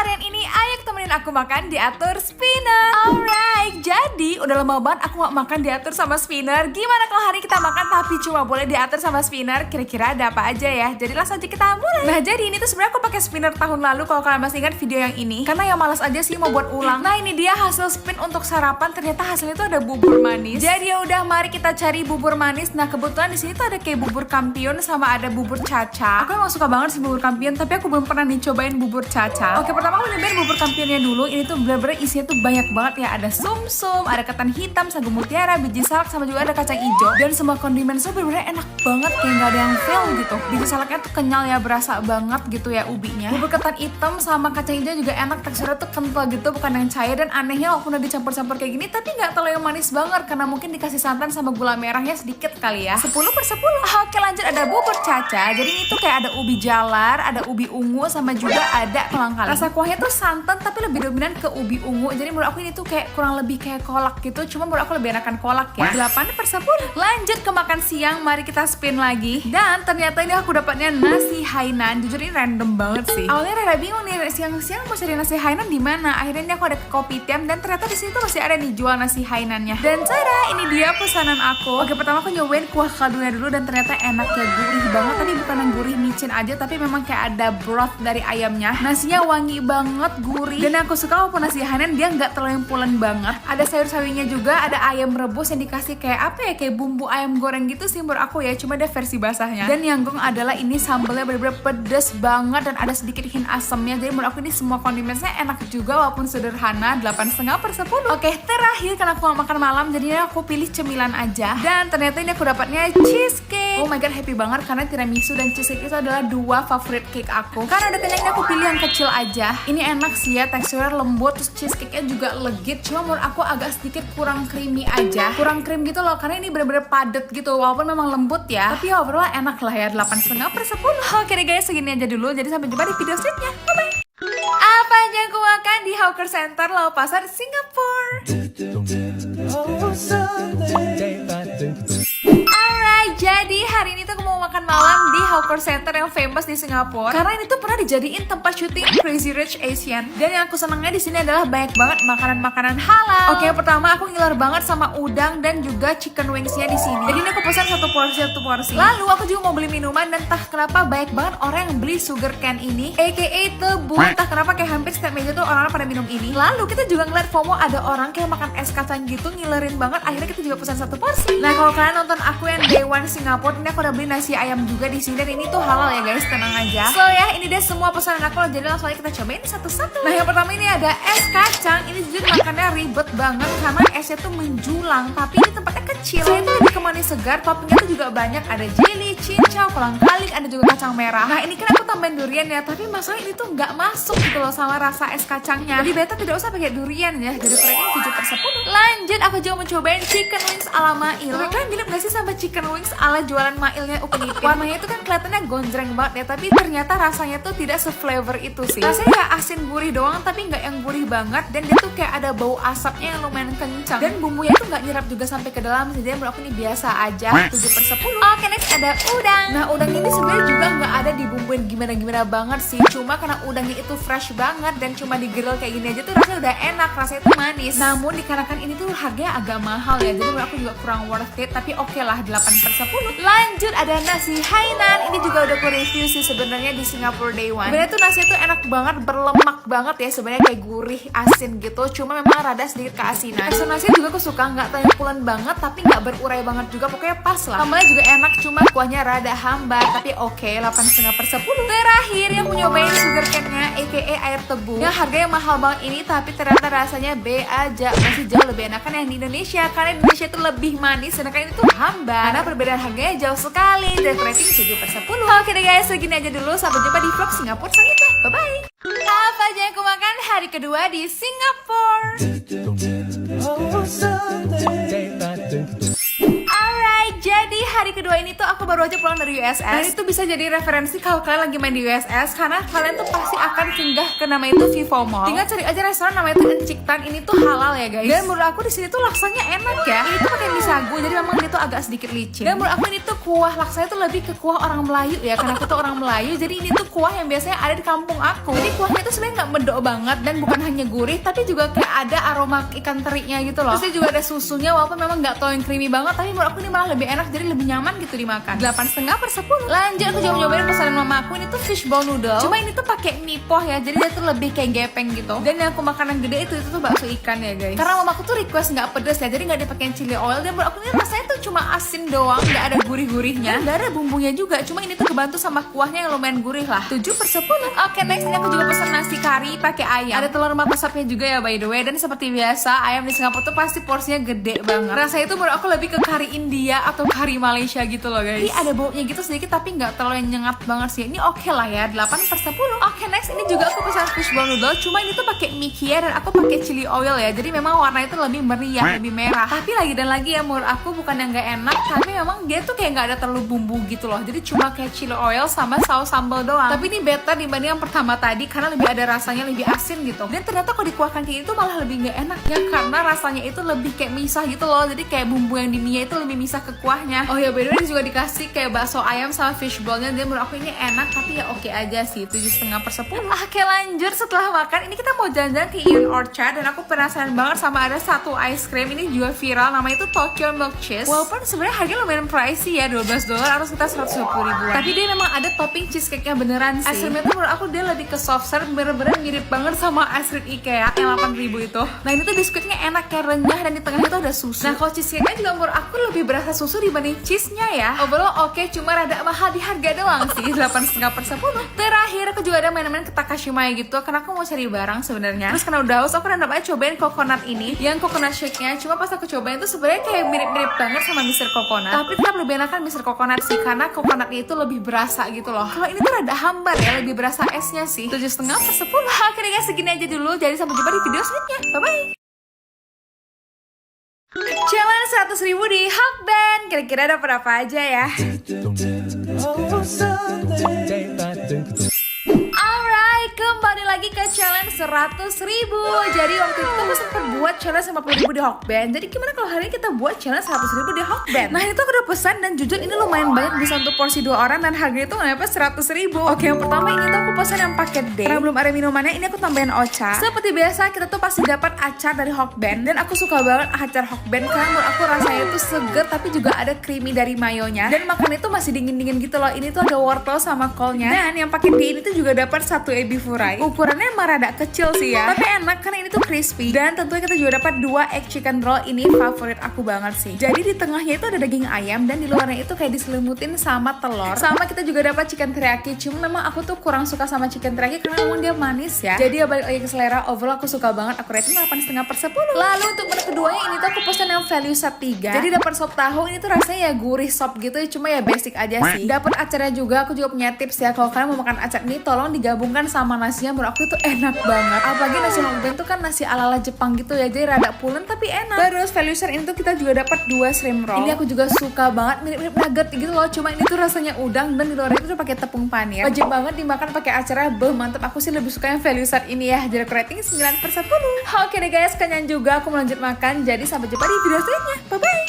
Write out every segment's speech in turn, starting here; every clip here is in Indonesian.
harian ini ayo temenin aku makan di Atur Spinner. Alright, jadi udah lama banget aku gak makan di Atur sama Spinner. Gimana kalau hari kita makan tapi cuma boleh diatur sama Spinner? Kira-kira ada apa aja ya? Jadi langsung aja kita mulai. Nah jadi ini tuh sebenarnya aku pakai Spinner tahun lalu kalau kalian masih ingat video yang ini. Karena yang malas aja sih mau buat ulang. Nah ini dia hasil spin untuk sarapan. Ternyata hasilnya tuh ada bubur manis. Jadi ya udah mari kita cari bubur manis. Nah kebetulan di sini tuh ada kayak bubur kampion sama ada bubur caca. Aku emang suka banget sih bubur kampion, tapi aku belum pernah nih cobain bubur caca. Oke, pertama aku nyobain bubur kampionnya dulu. Ini tuh bener-bener isinya tuh banyak banget ya. Ada sumsum, ada ketan hitam, sagu mutiara, biji salak, sama juga ada kacang hijau. Dan semua kondimen tuh bener-bener enak banget, kayak nggak ada yang fail gitu. Biji salaknya tuh kenyal ya, berasa banget gitu ya ubinya. Bubur ketan hitam sama kacang hijau juga enak, teksturnya tuh kental gitu, bukan yang cair. Dan anehnya walaupun udah dicampur-campur kayak gini, tapi nggak terlalu yang manis banget karena mungkin dikasih santan sama gula merahnya sedikit kali ya. 10/10. Oke lanjut, ada bubur caca. Jadi ini tuh kayak ada ubi jalar, ada ubi ungu, sama juga ada kolang-kaling. Rasa kuahnya tuh santan tapi lebih dominan ke ubi ungu. Jadi menurut aku ini tuh kayak kurang lebih kayak kolak gitu. Cuma menurut aku lebih enakan kolak ya. 8/10. Lanjut ke makan siang, mari kita spin lagi. Dan ternyata ini aku dapatnya nasi Hainan. Jujur ini random banget sih. Awalnya rada bingung nih siang-siang mau cari nasi Hainan di mana. Akhirnya ini aku ada ke Kopitiam dan ternyata di sini tuh masih ada nih jual nasi Hainannya. Dan tada, ini dia pesanan aku. Oke, pertama aku nyobain kuah kaldunya dulu dan ternyata enak ya, gurih banget. Tapi bukan yang gurih micin aja, tapi memang kayak ada broth dari ayamnya. Nasinya wangi banget, gurih. Dan aku suka walaupun nasi Hainan dia nggak terlalu pulen banget. Ada sayur-sayurnya juga, ada ayam rebus yang dikasih kayak apa ya, kayak bumbu ayam goreng gitu sih menurut aku ya. Cuma ada versi basahnya. Dan yang gong adalah ini sambalnya bener-bener pedes banget dan ada sedikit hint asamnya. Jadi menurut aku ini semua kondimennya enak juga walaupun sederhana. 8/10. Oke, terakhir karena aku mau makan malam jadinya aku pilih cemilan aja. Dan ternyata ini aku dapatnya cheesecake. Oh my god, happy banget karena tiramisu dan cheesecake itu adalah dua favorit cake aku. Karena udah kenyang ini aku pilih yang kecil aja. Ini enak sih ya, teksturnya lembut, terus cheesecake-nya juga legit. Cuma menurut aku agak sedikit kurang creamy aja. Kurang cream gitu loh, karena ini bener-bener padet gitu. Walaupun memang lembut ya, tapi overall enak lah ya. 8/10. Oke deh guys, segini aja dulu. Jadi sampai jumpa di video selanjutnya. Bye-bye. Apa aja yang aku makan di Hawker Center Lau Pasar Singapura. Alright, jadi hari ini tuh aku mau makan malam di Hawker Center yang famous di Singapura. Karena ini tuh pernah dijadiin tempat syuting Crazy Rich Asian. Dan yang aku senangnya di sini adalah banyak banget makanan-makanan halal. Oke, pertama aku ngiler banget sama udang dan juga chicken wingsnya di sini. Jadi ini aku pesan satu porsi. Lalu aku juga mau beli minuman dan entah kenapa banyak banget orang yang beli sugar cane ini, aka tebu. Entah kenapa kayak hampir setiap meja tuh orang-orang pada minum ini. Lalu kita juga ngeliat FOMO ada orang kayak makan es kacang gitu, ngilerin banget. Akhirnya kita juga pesan satu porsi. Nah kalau kalian nonton aku yang Day One Singapura, ini aku udah beli nasi ayam juga di sini dan ini tuh halal ya guys, tenang aja. So ya, ini dia semua pesanan aku, jadi langsung aja kita cobain satu-satu. Nah yang pertama ini ada es kacang. Ini jujur makannya ribet banget karena esnya tuh menjulang, tapi ini tempatnya kecil. Saya tuh lebih ke manis segar, toppingnya tuh juga banyak. Ada jelly, cincau, kolang-kaling, ada juga kacang merah. Nah ini kan aku tambahin durian ya, tapi masalah ini tuh nggak masuk gitu loh sama rasa es kacangnya. Jadi beta tidak usah pakai durian ya. Jadi rating 7/10. Lanjut, aku juga mau cobain chicken wings ala Mail. Kalian mirip gak sih sama chicken wings ala jualan Mailnya Upin Ipin? Warnanya itu kan kelihatannya gonjreng banget ya, tapi ternyata rasanya tuh tidak se-flavor itu sih. Rasanya ya asin gurih doang, tapi nggak yang gurih banget. Dan dia tuh kayak ada bau asapnya yang lumayan kencang. Dan bumbunya tuh nggak nyerap juga sampai ke dalam. Jadi menurut aku ini biasa aja. 7/10. Oke, next ada udang. Nah udang ini sebenarnya juga nggak ada dibumbuin gimana-gimana banget sih. Cuma karena udangnya itu fresh banget dan cuma di-grill kayak gini aja tuh rasanya udah enak, rasanya tuh manis. Namun dikarenakan ini tuh harganya agak mahal ya, jadi menurut aku juga kurang worth it. Tapi oke lah, 8/10. Lanjut ada nasi Hainan. Ini juga udah aku review sih sebenarnya di Singapore Day One. Sebenarnya tuh nasinya tuh enak banget, berlemak banget ya. Sebenarnya kayak gurih asin gitu. Cuma memang rada sedikit keasinan. Tekstur nasinya juga aku suka, nggak terlalu pulen banget tapi nggak berurai banget juga. Pokoknya pas lah. Sambalnya juga enak, cuma kuahnya rada hambar. Tapi oke, 8/10. Terakhir yang mau nyobain sugar cane-nya, aka air tebu. Yang harganya mahal banget ini, tapi ternyata rasanya B aja. Masih jauh lebih enakan yang di Indonesia. Karena Indonesia itu lebih manis, sedangkan itu hambar. Karena perbedaan harganya jauh sekali. Dan rating 7/10. Oke deh guys, segini aja dulu. Sampai jumpa di vlog Singapura selanjutnya. Bye-bye. Apa aja yang aku makan hari kedua di Singapura? Alright, jadi hari kedua ini tuh aku baru aja pulang dari USS. Dan itu bisa jadi referensi kalau kalian lagi main di USS, karena kalian tuh pasti akan singgah ke nama itu Vivo Mall. Tinggal cari aja restoran namanya itu Encik Tan. Ini tuh halal ya guys. Dan menurut aku di sini tuh laksanya enak ya. Ini tuh pakai mie sagu, jadi memang dia tuh agak sedikit licin. Dan menurut aku ini tuh kuah laksanya tuh lebih ke kuah orang Melayu ya, karena aku tuh orang Melayu. Jadi ini tuh kuah yang biasanya ada di kampung aku. Jadi kuahnya tuh sebenarnya nggak medok banget dan bukan hanya gurih, tapi juga kayak ada aroma ikan terinya gitu loh. Terus juga ada susunya, walaupun memang nggak terlalu creamy banget, tapi menurut aku ini malah lebih enak, jadi lebih nyaman gitu dimakan. 8,5/10. Lanjut aku juga nyobain pesanan mama aku. Ini tuh fishball noodle. Cuma ini tuh pakai mie poh ya, jadi dia tuh lebih kayak gepeng gitu. Dan yang aku makan yang gede itu tuh bakso ikan ya guys. Karena mama aku tuh request nggak pedes ya, jadi nggak dipakein chili oil. Dan menurut aku ini rasanya tuh cuma asin doang, nggak ada gurih-gurihnya, nggak ada bumbunya juga. Cuma ini tuh kebantu sama kuahnya yang lumayan gurih lah. 7/10. Oke, next ini aku juga pesan nasi kari pakai ayam. Ada telur mata sapinya juga ya by the way. Dan seperti biasa ayam di Singapura tuh pasti porsinya gede banget. Rasanya itu menurut aku lebih ke kari India atau kari Malaysia gitu loh guys. Ini ada baunya gitu sedikit tapi nggak terlalu nyengat banget sih. Ini oke lah ya, 8/10. Oke, next ini juga aku pesan fishball noodle. Cuma ini tuh pakai mie kia dan aku pakai chili oil ya. Jadi memang warnanya itu lebih meriah, lebih merah. Tapi lagi dan lagi ya, menurut aku bukan yang nggak enak, tapi memang dia tuh kayak nggak ada terlalu bumbu gitu loh. Jadi cuma kayak chili oil sama saus sambal doang. Tapi ini better dibanding yang pertama tadi karena lebih ada rasanya, lebih asin gitu. Dan ternyata kalau dikuahkan kayak itu malah lebih nggak enak ya, karena rasanya itu lebih kayak misah gitu loh. Jadi kayak bumbu yang di mie itu lebih misah ke kuahnya. Oh ya, by the way juga dikasih kayak bakso ayam sama fishballnya. Dan menurut aku ini enak, tapi ya oke aja sih, 7,5/10. Oke, lanjut setelah makan ini kita mau jalan-jalan ke Ion Orchard. Dan aku penasaran banget sama ada satu ice cream ini juga viral, namanya itu Tokyo Milk Cheese. Walaupun sebenarnya harganya lumayan pricey ya, $12 atau sekitar 120 ribuan. Tapi dia memang ada topping cheesecake-nya beneran sih. Ice cream itu menurut aku dia lebih ke soft serve, bener-bener mirip banget sama ice cream IKEA yang 8.000 itu. Nah ini tuh biskuitnya enak, kayak renyah, dan di tengahnya tuh ada susu. Nah kalau cheesecake-nya juga menurut aku lebih berasa susu dibanding cheese-nya ya. Overall oke, cuma rada mahal di harga doang sih, 8,5/10. Terakhir aku juga ada main-main ke Takashimaya gitu, karena aku mau cari barang sebenarnya. Terus karena udah haus, aku random aja cobain coconut ini, yang coconut shake-nya. Cuma pas aku cobain tuh sebenarnya kayak mirip-mirip banget sama Mr. Coconut, tapi tetap lebih enakan Mr. Coconut sih, karena coconutnya itu lebih berasa gitu loh. Kalau ini tuh rada hambar ya, lebih berasa esnya sih. 7,5/10. Oke deh guys, segini aja dulu. Jadi sampai jumpa di video selanjutnya. Bye bye. Challenge 100.000 di Hokben. Kira-kira dapat apa aja ya? Alright, kembali lagi ke challenge 100.000. Jadi waktu itu aku sempat buat challenge 50.000 di Hokben. Jadi gimana kalau hari ini kita buat challenge 100.000 di Hokben? Nah itu aku udah pesan, dan jujur ini lumayan banyak, bisa untuk porsi 2 orang, dan harganya itu nggak 100.000. Oke, yang pertama ini tuh aku pesan yang paket D. Karena belum ada minumannya, ini aku tambahin ocha. Seperti biasa kita tuh pasti dapat acar dari Hokben, dan aku suka banget acar Hokben karena menurut aku rasanya itu seger tapi juga ada creamy dari mayonya. Dan makan itu masih dingin-dingin gitu loh. Ini tuh ada wortel sama kolnya. Dan yang paket D ini tuh juga dapat 1 ebi furai. Ukurannya emang rada kecil sih ya, tapi enak karena ini tuh crispy. Dan tentunya kita juga dapat 2 egg chicken roll. Ini favorit aku banget sih. Jadi di tengahnya itu ada daging ayam, dan di luarnya itu kayak diselimutin sama telur. Sama kita juga dapat chicken teriyaki. Cuma memang aku tuh kurang suka sama chicken teriyaki karena memang dia manis ya. Jadi ya balik lagi ke selera. Overall aku suka banget. Aku rating 8,5/10. Lalu untuk menu keduanya ini tuh aku pesan yang value set 3. Jadi dapat sop tahu. Ini tuh rasanya ya gurih sop gitu. Cuma ya basic aja sih. Dapat acarnya juga. Aku juga punya tips ya. Kalau kalian mau makan acar ini, tolong digabungkan sama nasinya. Menurut aku itu enak banget. Apalagi nasi Hokben tuh kan nasi ala-ala Jepang gitu ya. Jadi rada pulen tapi enak. Terus value set ini tuh kita juga dapat 2 shrimp roll. Ini aku juga suka banget, mirip-mirip nugget gitu loh. Cuma ini tuh rasanya udang, dan di luar itu tuh pakai tepung panir. Wajib banget dimakan pakai acara. Mantep. Aku sih lebih suka yang value set ini ya. Jadi aku rating 9/10. Oke deh guys, kenyang juga. Aku mau lanjut makan. Jadi sampai jumpa di video selanjutnya. Bye bye.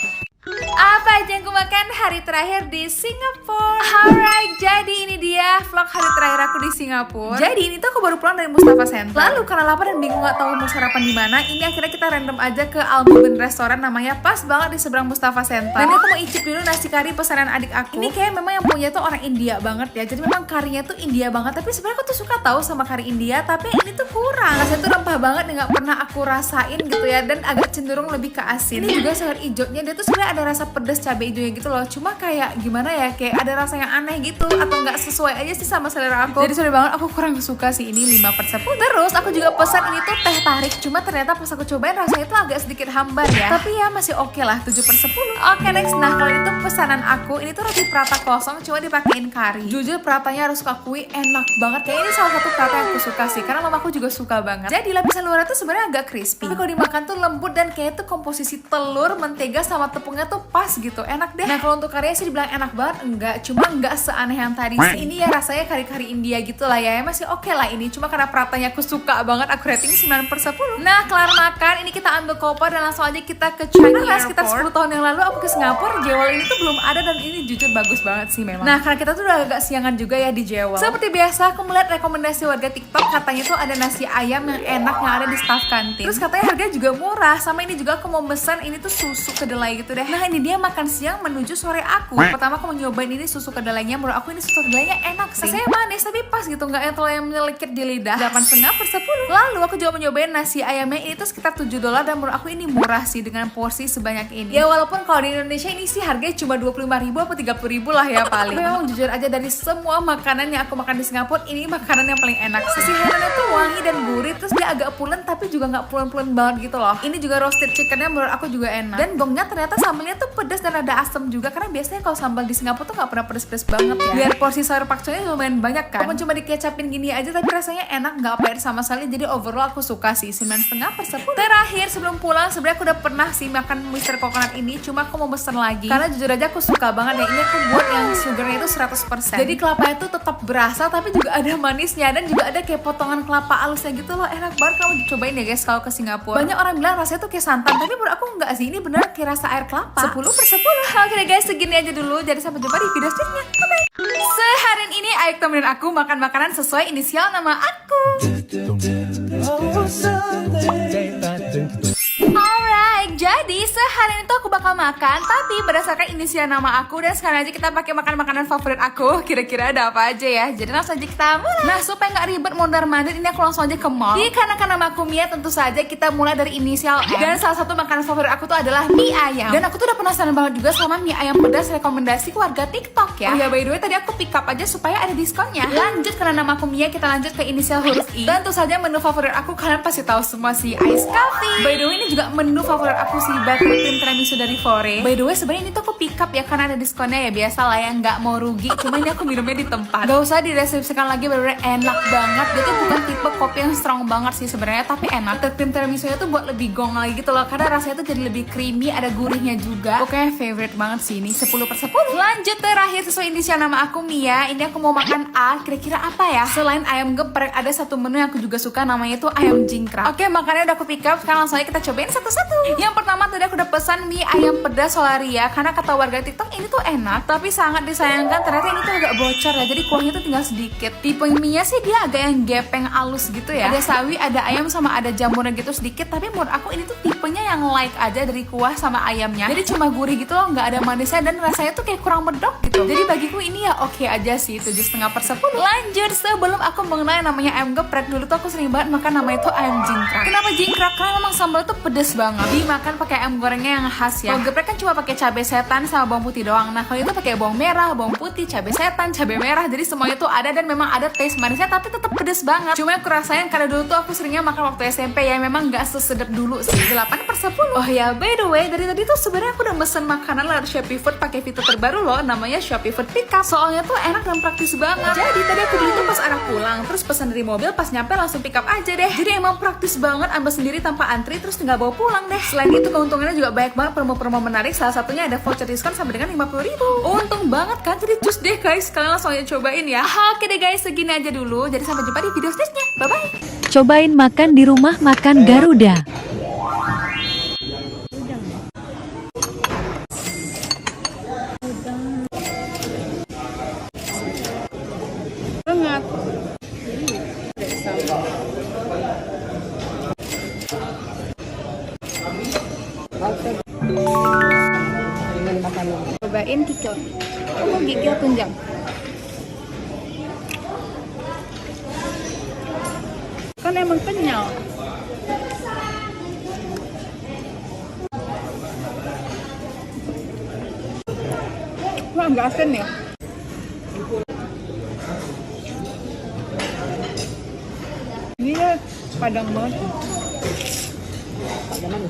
Apa aja yang aku makan hari terakhir di Singapura? Alright, jadi ini dia vlog hari terakhir aku di Singapura. Jadi ini tuh aku baru pulang dari Mustafa Center. Lalu karena lapar dan bingung gak tahu mau sarapan di mana, ini akhirnya kita random aja ke Almuben restoran, namanya pas banget di seberang Mustafa Center. Dan aku mau icip dulu nasi kari pesanan adik aku. Ini kayak memang yang punya tuh orang India banget ya. Jadi memang karinya tuh India banget. Tapi sebenarnya aku tuh suka tahu sama kari India, tapi ini tuh kurang. Rasanya tuh rempah banget, nggak pernah aku rasain gitu ya. Dan agak cenderung lebih ke asin. Ini juga sayur hijaunya dia tuh sebenarnya ada rasa pedas cabai hijaunya gitu loh. Cuma kayak gimana ya, kayak ada rasa yang aneh gitu, atau nggak sesuai aja sih sama selera aku. Jadi sorry banget, aku kurang suka sih ini 5/10. Terus aku juga pesan ini tuh teh tarik. Cuma ternyata pas aku cobain rasanya itu agak sedikit hambar ya. Tapi ya masih oke lah, 7/10. Oke next, nah kalau itu pesanan aku, ini tuh roti prata kosong cuma dipakein kari. Jujur pratanya harus akui enak banget. Kayak ini salah satu prata yang aku suka sih, karena mama aku juga suka banget. Jadi lapisan luarnya tuh sebenarnya agak crispy, tapi kalau dimakan tuh lembut, dan kayak tuh komposisi telur, mentega sama tepungnya tuh pas pas gitu, enak deh. Nah kalau untuk karinya sih dibilang enak banget, enggak, cuma enggak seaneh yang tadi sih. Ini ya rasanya kari-kari India gitu lah ya, masih oke lah ini. Cuma karena peratanya aku suka banget, aku rating 9/10. Nah kelar makan, ini kita ambil koper dan langsung aja kita ke Changi Airport. Sekitar 10 tahun yang lalu aku ke Singapura, Jewel ini tuh belum ada dan ini jujur bagus banget sih memang. Nah karena kita tuh udah agak siangan juga ya di Jewel. Seperti biasa aku melihat rekomendasi warga TikTok, katanya tuh ada nasi ayam yang enak yang ada di staff kantin. Terus katanya harganya juga murah, sama ini juga aku mau pesan ini tuh susu kedelai gitu deh. Nah ini dia makan siang menuju sore aku. Pertama aku mau nyobain ini susu kedelainya, menurut aku ini susu kedelainya enak sih. Rasanya manis tapi pas gitu, nggak yang terlalu menyelekit di lidah. 8,5/10. Lalu aku juga mau nyobain nasi ayamnya, ini tuh sekitar $7 dan menurut aku ini murah sih dengan porsi sebanyak ini. Ya walaupun kalau di Indonesia ini sih harganya cuma 25.000 atau 30.000 lah ya paling. Memang jujur aja dari semua makanan yang aku makan di Singapura, ini makanan yang paling enak. Sisi hanannya tuh wangi dan gurih, terus dia agak pulen tapi juga nggak pulen-pulen banget gitu loh. Ini juga roasted chickennya menurut aku juga enak. Dan gongnya ternyata sambalnya tuh pedas dan ada asam juga, karena biasanya kalau sambal di Singapura tuh nggak pernah pedas-pedas banget ya. Biar porsi sayur pakcoynya lumayan banyak kan. Walaupun cuma dikecapin gini aja tapi rasanya enak, nggak pahit sama sekali. Jadi overall aku suka sih 9,5/10. Terakhir sebelum pulang sebenarnya aku udah pernah sih makan Mr. Coconut ini, cuma aku mau pesen lagi karena jujur aja aku suka banget ya. Ini aku buat yang sugarnya itu 100%. Jadi kelapanya tuh tetap berasa tapi juga ada manisnya dan juga ada kayak potongan kelapa halusnya gitu loh. Enak banget, kamu cobain ya guys kalau ke Singapura. Banyak orang bilang rasanya tuh kayak santan, tapi menurut aku enggak sih, ini bener kayak rasa air kelapa. 10/10. Oke deh guys, segini aja dulu. Jadi sampai jumpa di video selanjutnya. Bye bye. Seharian ini Aik temenin aku makan makanan sesuai inisial nama aku. Alright, jadi seharian itu aku bakal makan tapi berdasarkan inisial nama aku, dan sekarang aja kita pakai makan makanan favorit aku. Kira-kira ada apa aja ya? Jadi langsung aja kita mulai. Nah supaya nggak ribet mondar-mandir, ini aku langsung aja ke mall. Dikarenakan nama aku Mia, tentu saja kita mulai dari inisial M. Dan salah satu makanan favorit aku tuh adalah mie ayam. Dan aku tuh udah penasaran banget juga sama mie ayam pedas rekomendasi keluarga TikTok ya. Oh ya by the way, tadi aku pick up aja supaya ada diskonnya. Lanjut, karena nama aku Mia, kita lanjut ke inisial huruf I. Tentu saja menu favorit aku kalian pasti tahu semua sih, ice coffee. By the way, ini juga menu favorit aku sih, buttercream tiramisu dari Fore. By the way, sebenarnya ini tuh aku pick up ya karena ada diskonnya ya, biasa lah ya, nggak mau rugi. Cuma ini aku minumnya di tempat. Gak usah dideskripsikan lagi, bener-bener enak banget. Dia tuh bukan tipe kopi yang strong banget sih sebenarnya, tapi enak. Buttercream tiramisunya tuh buat lebih gong lagi gitu loh, karena rasanya tuh jadi lebih creamy, ada gurihnya juga. Pokoknya favorite banget sih ini, 10/10. Lanjut terakhir sesuai inisial nama aku Mia, ini aku mau makan A. Kira-kira apa ya? Selain ayam geprek, ada satu menu yang aku juga suka, namanya tuh ayam jingkrak. Oke, makannya udah aku pick up, sekarang langsung aja kita cobain satu-satu. Yang pertama tadi aku udah pesan mie ayam pedas Solaria, karena kata warga TikTok ini tuh enak, tapi sangat disayangkan ternyata ini tuh agak bocor ya, jadi kuahnya tuh tinggal sedikit. Tipe mie-nya sih dia agak yang gepeng halus gitu ya. Ada sawi, ada ayam sama ada jamurnya gitu sedikit, tapi menurut aku ini tuh tipenya yang light aja dari kuah sama ayamnya. Jadi cuma gurih gitu loh, nggak ada manisnya dan rasanya tuh kayak kurang medok gitu. Jadi bagiku ini ya oke aja sih, 7,5/10. Lanjut, sebelum aku mengenal yang namanya ayam geprek, dulu tuh aku sering banget makan namanya tuh ayam jingkrak. Kenapa jingkrak? Karena memang sambal tuh pedes banget. Dimakan pakai ayam gorengnya yang khas ya. Kalau geprek kan cuma pakai cabai setan sama bawang putih doang. Nah kalau itu pakai bawang merah, bawang putih, cabai setan, cabai merah. Jadi semuanya tuh ada dan memang ada taste manisnya, tapi tetap pedes banget. Cuma aku rasain karena dulu tuh aku seringnya makan waktu SMP ya, memang nggak sesedap dulu sih. 8/10. Oh ya, by the way, dari tadi tuh sebenarnya aku udah mesen makanan lewat Shopee Food pakai fitur terbaru loh, namanya Shopee Food Pickup. Soalnya tuh enak dan praktis banget. Jadi tadi aku beli tuh pas arah pulang, terus pesan dari mobil, pas nyampe langsung pick up aja deh. Jadi emang praktis banget, ambil sendiri tanpa antri, terus tinggal bawa pulang deh. Selain itu keuntungannya juga banyak banget, promo-promo menarik. Salah satunya ada voucher diskon sampai dengan 50.000. Untung banget kan, jadi cus deh guys, kalian langsung aja cobain ya. Oke deh guys, segini aja dulu. Jadi sampai jumpa di video selanjutnya. Bye bye. Cobain makan di rumah makan Garuda. Banget. Cobain kikil. Kamu kikil tunjang. Kan emang kenyal. Wah, nggak asin ya? Ini ya padang banget. Padang mana?